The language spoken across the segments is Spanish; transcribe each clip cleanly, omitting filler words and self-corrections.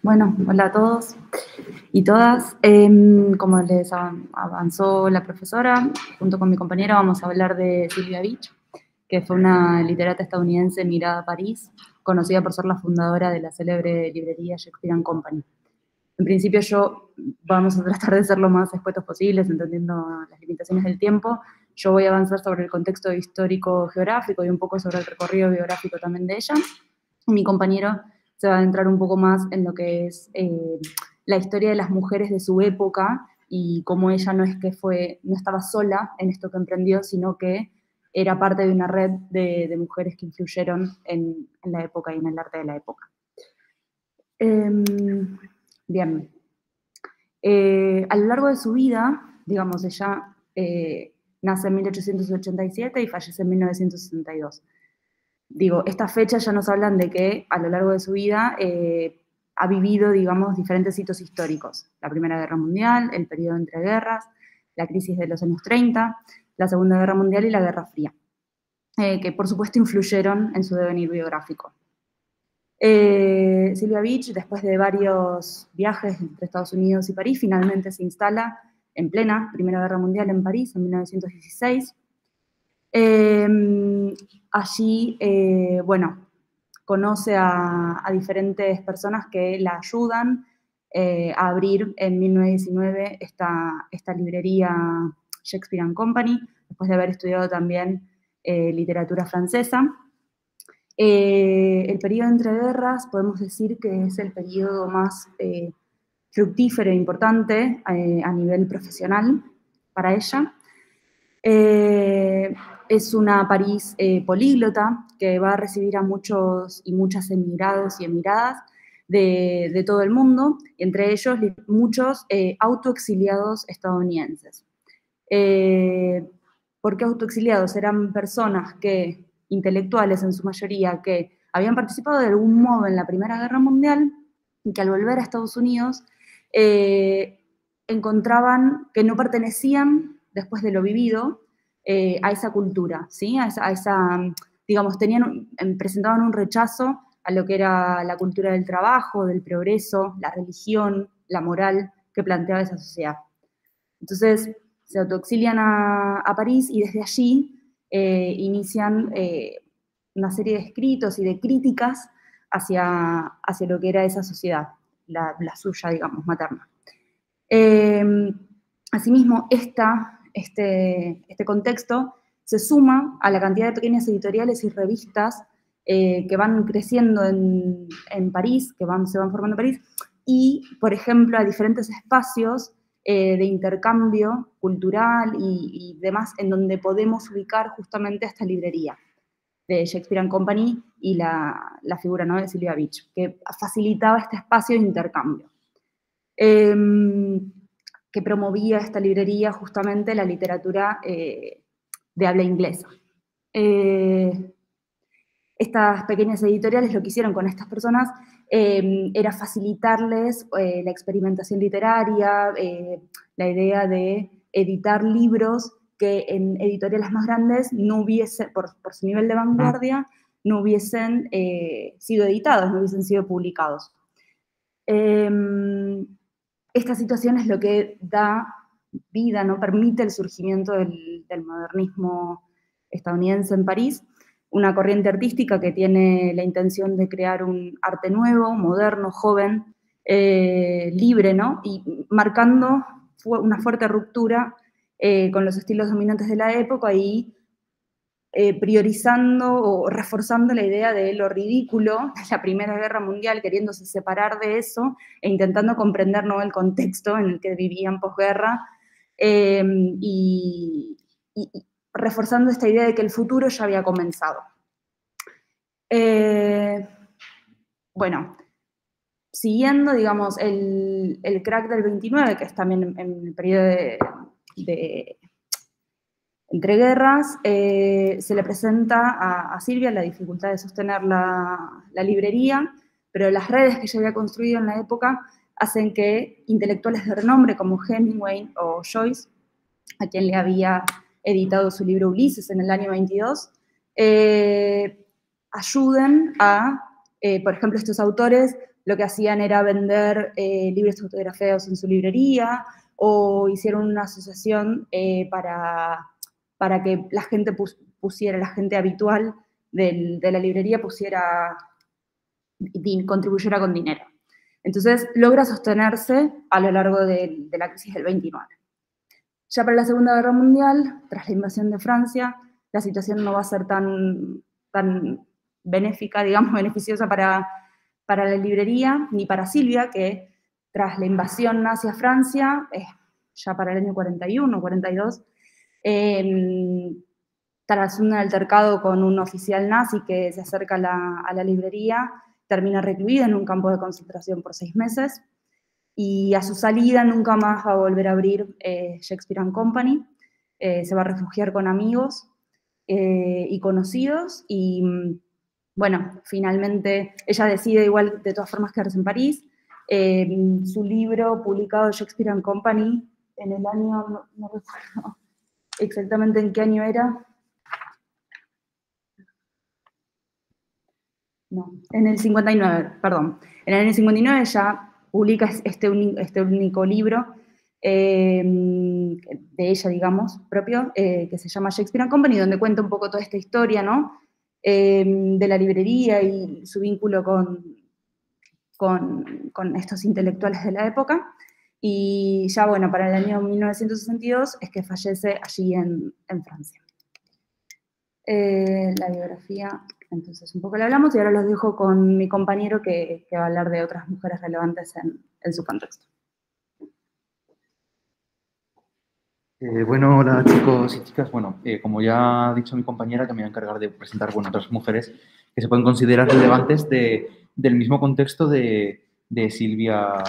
Bueno, hola a todos y todas. Como les avanzó la profesora, junto con mi compañera vamos a hablar de Sylvia Beach, que fue una literata estadounidense emigrada a París, conocida por ser la fundadora de la célebre librería Shakespeare & Company. En principio vamos a tratar de ser lo más escuetos posibles, entendiendo las limitaciones del tiempo. Yo voy a avanzar sobre el contexto histórico-geográfico y un poco sobre el recorrido biográfico también de ella. Y mi compañero se va a adentrar un poco más en lo que es la historia de las mujeres de su época y cómo ella no estaba sola en esto que emprendió, sino que era parte de una red de mujeres que influyeron en la época y en el arte de la época. Bien. A lo largo de su vida, digamos, ella nace en 1887 y fallece en 1962. Digo, estas fechas ya nos hablan de que a lo largo de su vida ha vivido, digamos, diferentes hitos históricos. La Primera Guerra Mundial, el periodo entre guerras, la crisis de los años 30, la Segunda Guerra Mundial y la Guerra Fría, que por supuesto influyeron en su devenir biográfico. Sylvia Beach, después de varios viajes entre Estados Unidos y París, finalmente se instala en plena Primera Guerra Mundial en París en 1916. Allí, bueno, conoce a diferentes personas que la ayudan a abrir en 1919 esta librería Shakespeare & Company, después de haber estudiado también literatura francesa. El periodo entre guerras podemos decir que es el periodo más fructífero e importante a nivel profesional para ella. Es una París políglota que va a recibir a muchos y muchas emigrados y emigradas de todo el mundo, y entre ellos muchos autoexiliados estadounidenses. ¿Por qué autoexiliados? Eran personas intelectuales en su mayoría, que habían participado de algún modo en la Primera Guerra Mundial y que al volver a Estados Unidos encontraban que no pertenecían, después de lo vivido, a esa cultura, ¿sí? Digamos, presentaban un rechazo a lo que era la cultura del trabajo, del progreso, la religión, la moral que planteaba esa sociedad. Entonces, se autoexilian a París y desde allí inician una serie de escritos y de críticas hacia lo que era esa sociedad, la suya, digamos, materna. Asimismo, este contexto se suma a la cantidad de pequeñas editoriales y revistas que van creciendo en París, se van formando en París, y, por ejemplo, a diferentes espacios de intercambio cultural y demás, en donde podemos ubicar justamente esta librería de Shakespeare & Company y la figura, ¿no?, de Sylvia Beach, que facilitaba este espacio de intercambio. Que promovía esta librería justamente la literatura de habla inglesa. Estas pequeñas editoriales lo que hicieron con estas personas era facilitarles la experimentación literaria, la idea de editar libros que en editoriales más grandes no hubiesen, por su nivel de vanguardia, no hubiesen sido editados, no hubiesen sido publicados. Esta situación es lo que da vida, ¿no?, permite el surgimiento del modernismo estadounidense en París, una corriente artística que tiene la intención de crear un arte nuevo, moderno, joven, libre, ¿no?, y marcando una fuerte ruptura con los estilos dominantes de la época y priorizando o reforzando la idea de lo ridículo de la Primera Guerra Mundial, queriéndose separar de eso e intentando comprender, ¿no?, el contexto en el que vivían posguerra y reforzando esta idea de que el futuro ya había comenzado. Bueno, siguiendo, digamos, el crack del 29, que es también en el periodo de entre guerras, se le presenta a Sylvia la dificultad de sostener la librería, pero las redes que ella había construido en la época hacen que intelectuales de renombre como Hemingway o Joyce, a quien le había editado su libro Ulises en el año 22, ayuden a, por ejemplo, estos autores lo que hacían era vender libros autografiados en su librería, o hicieron una asociación para que la gente pusiera, la gente habitual de la librería contribuyera con dinero. Entonces logra sostenerse a lo largo de la crisis del 29. Ya para la Segunda Guerra Mundial, tras la invasión de Francia, la situación no va a ser tan benéfica, digamos, beneficiosa para la librería, ni para Silvia, que tras la invasión nazi a Francia, ya para el año 41, 42, tras un altercado con un oficial nazi que se acerca a la librería, termina recluida en un campo de concentración por 6 meses, y a su salida nunca más va a volver a abrir Shakespeare and Company, se va a refugiar con amigos y conocidos, y bueno, finalmente ella decide igual de todas formas quedarse en París. Su libro publicado Shakespeare and Company en el año, no recuerdo exactamente en qué año era, no, en el 59, perdón, en el año 59 ya publica este único libro de ella, digamos, propio, que se llama Shakespeare and Company, donde cuenta un poco toda esta historia, ¿no? De la librería y su vínculo con estos intelectuales de la época. Y ya, bueno, para el año 1962 es que fallece allí en Francia. La biografía, entonces un poco la hablamos, y ahora los dejo con mi compañero que va a hablar de otras mujeres relevantes en su contexto. Bueno, hola chicos y chicas. Bueno, como ya ha dicho mi compañera, que me voy a encargar de presentar otras mujeres que se pueden considerar relevantes del mismo contexto de Silvia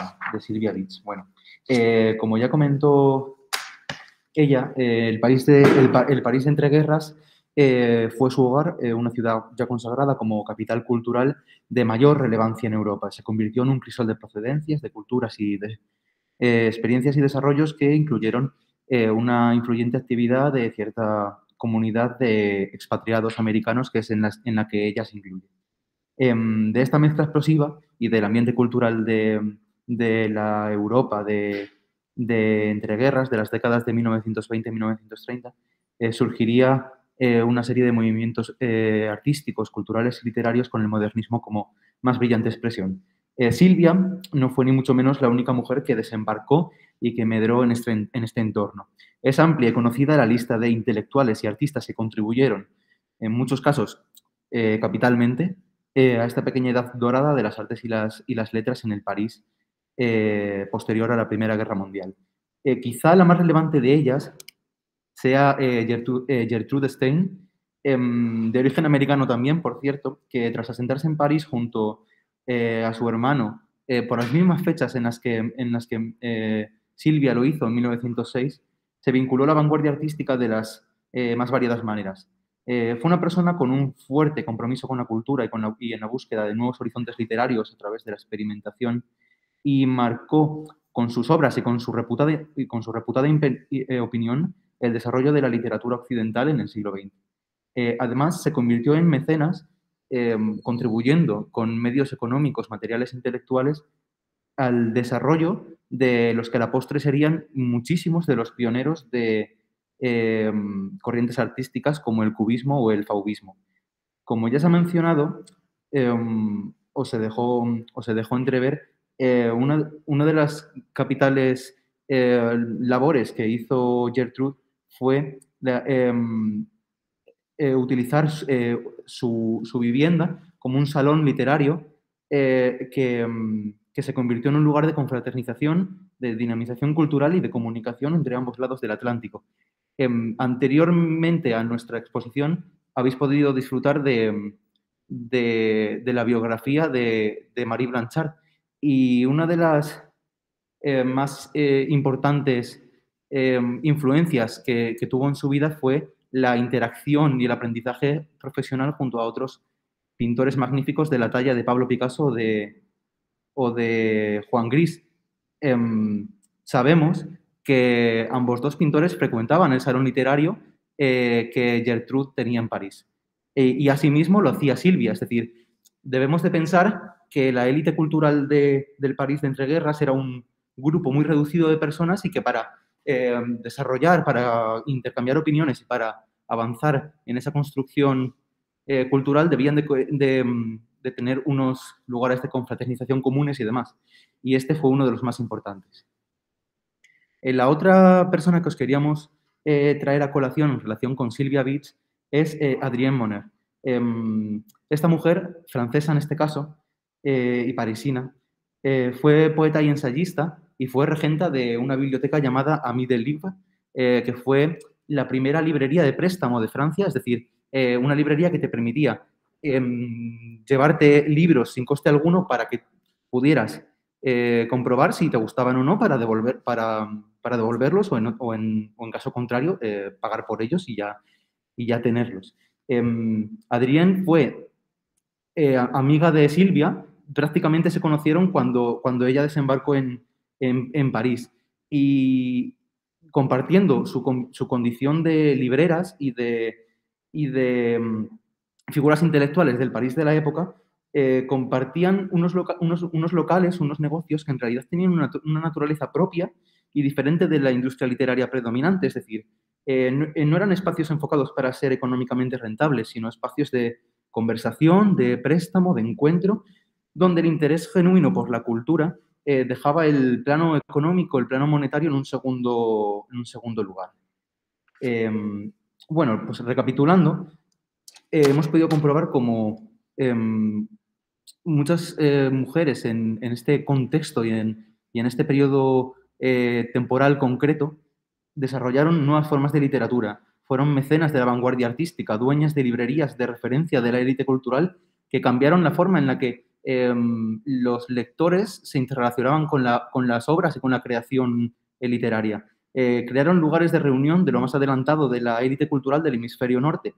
Beach. Bueno, como ya comentó ella, el París de entre guerras fue su hogar, una ciudad ya consagrada como capital cultural de mayor relevancia en Europa. Se convirtió en un crisol de procedencias, de culturas y de experiencias y desarrollos que incluyeron una influyente actividad de cierta comunidad de expatriados americanos, que es en la que ella se incluye. De esta mezcla explosiva y del ambiente cultural de la Europa de entreguerras, de las décadas de 1920 y 1930, surgiría una serie de movimientos artísticos, culturales y literarios con el modernismo como más brillante expresión. Silvia no fue ni mucho menos la única mujer que desembarcó y que medró en este entorno. Es amplia y conocida la lista de intelectuales y artistas que contribuyeron, en muchos casos capitalmente, a esta pequeña edad dorada de las artes y las letras en el París posterior a la Primera Guerra Mundial. Quizá la más relevante de ellas sea Gertrude Stein, de origen americano también, por cierto, que tras asentarse en París junto a su hermano, por las mismas fechas en las que Silvia lo hizo en 1906, se vinculó a la vanguardia artística de las más variadas maneras. Fue una persona con un fuerte compromiso con la cultura y en la búsqueda de nuevos horizontes literarios a través de la experimentación, y marcó con sus obras y con su reputada opinión el desarrollo de la literatura occidental en el siglo XX. Además, se convirtió en mecenas, contribuyendo con medios económicos, materiales e intelectuales al desarrollo de los que a la postre serían muchísimos de los pioneros de corrientes artísticas como el cubismo o el fauvismo. Como ya se ha mencionado, o se dejó entrever, una de las capitales labores que hizo Gertrude fue utilizar su vivienda como un salón literario que se convirtió en un lugar de confraternización, de dinamización cultural y de comunicación entre ambos lados del Atlántico. Anteriormente a nuestra exposición habéis podido disfrutar de la biografía de Marie Blanchard, y una de las más importantes influencias que tuvo en su vida fue la interacción y el aprendizaje profesional junto a otros pintores magníficos de la talla de Pablo Picasso o de Juan Gris. Sabemos que ambos dos pintores frecuentaban el salón literario que Gertrude tenía en París. Y asimismo lo hacía Silvia, es decir, debemos de pensar que la élite cultural del París de entreguerras era un grupo muy reducido de personas y que para desarrollar, para intercambiar opiniones y para avanzar en esa construcción cultural debían de tener unos lugares de confraternización comunes y demás. Y este fue uno de los más importantes. La otra persona que os queríamos traer a colación en relación con Sylvia Beach es Adrienne Monner. Esta mujer, francesa en este caso, y parisina, fue poeta y ensayista y fue regenta de una biblioteca llamada Ami del Livre, que fue la primera librería de préstamo de Francia, es decir, una librería que te permitía llevarte libros sin coste alguno para que pudieras comprobar si te gustaban o no para devolverlos o en caso contrario pagar por ellos y ya tenerlos. Adrienne fue amiga de Silvia, prácticamente se conocieron cuando ella desembarcó en París y compartiendo su condición de libreras y de figuras intelectuales del París de la época, compartían unos locales, unos negocios que en realidad tenían una naturaleza propia y diferente de la industria literaria predominante, es decir, no eran espacios enfocados para ser económicamente rentables, sino espacios de conversación, de préstamo, de encuentro, donde el interés genuino por la cultura dejaba el plano económico, el plano monetario en un segundo lugar. Bueno, pues recapitulando, hemos podido comprobar cómo muchas mujeres en este contexto y en este periodo temporal concreto desarrollaron nuevas formas de literatura, fueron mecenas de la vanguardia artística, dueñas de librerías de referencia de la élite cultural que cambiaron la forma en la que los lectores se interrelacionaban con las obras y con la creación literaria. Crearon lugares de reunión de lo más adelantado de la élite cultural del hemisferio norte.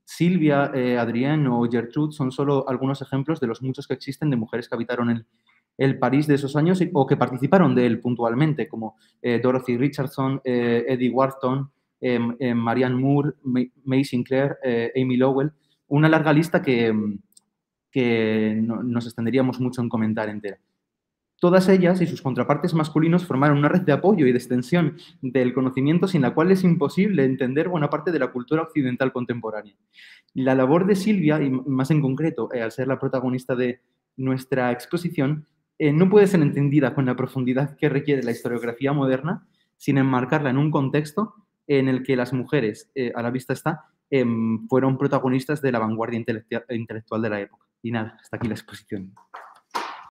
Silvia, Adrienne o Gertrude son solo algunos ejemplos de los muchos que existen de mujeres que habitaron el París de esos años o que participaron de él puntualmente, como Dorothy Richardson, Eddie Wharton, Marianne Moore, May Sinclair, Amy Lowell, una larga lista que no, nos extenderíamos mucho en comentar entera. Todas ellas y sus contrapartes masculinos formaron una red de apoyo y de extensión del conocimiento sin la cual es imposible entender buena parte de la cultura occidental contemporánea. La labor de Silvia, y más en concreto, al ser la protagonista de nuestra exposición, no puede ser entendida con la profundidad que requiere la historiografía moderna sin enmarcarla en un contexto en el que las mujeres, a la vista está, fueron protagonistas de la vanguardia intelectual de la época. Y nada, hasta aquí la exposición.